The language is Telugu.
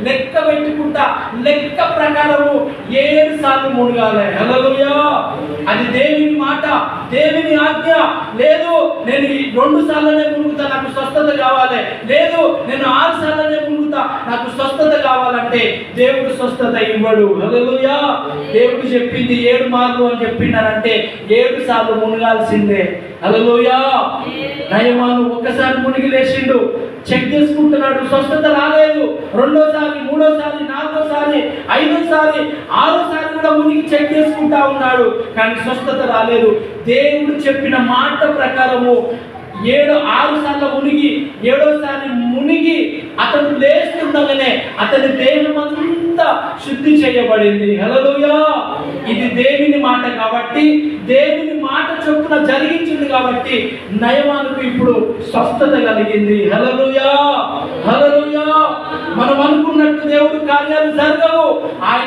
లెక్క పెట్టుకుంటా లెక్క ప్రకారము 7 సార్లు మునగాలి. హల్లెలూయా. అది దేవుని మాట, దేవుని ఆజ్ఞ. లేదు నేను 2 సార్లనే మునుగుతా నాకు స్వస్థత కావాలి, లేదు నేను 6 సార్లనే మునుగుతా నాకు స్వస్థత కావాలంటే దేవుడు స్వస్థత ఇవ్వడు. హల్లెలూయా. దేవుడు చెప్పింది 7 మార్లు అని చెప్పినారంటే 7 సార్లు మునగాల్సిందే. హల్లెలూయా. నయమాను ఒక్కసారి మునిగి లేచిండు, చెక్ చేసుకుంటున్నాడు, స్వస్థత రాలేదు. రెండోసారి, మూడోసారి, నాలుగోసారి, ఐదోసారి, ఆరోసారి కూడా మునిగి చెక్ చేసుకుంటా ఉన్నాడు, కానీ స్వస్థత రాలేదు. దేవుడు చెప్పిన మాట ప్రకారము 6 సార్లు మునిగి 7వసారి మునిగి అతను లేస్తుండగానే అతని దేహం అంతా శుద్ధి చేయబడింది. హల్లెలూయా. ఇది దేవుని మాట కాబట్టి, దేవుని మాట చొప్పున జరిగించింది కాబట్టి నయమానుకు ఇప్పుడు స్వస్థత కలిగింది. హల్లెలూయా. హల్లెలూయా. మనం అనుకున్నట్టు దేవుడు కార్యాలు జరగవు. ఆయన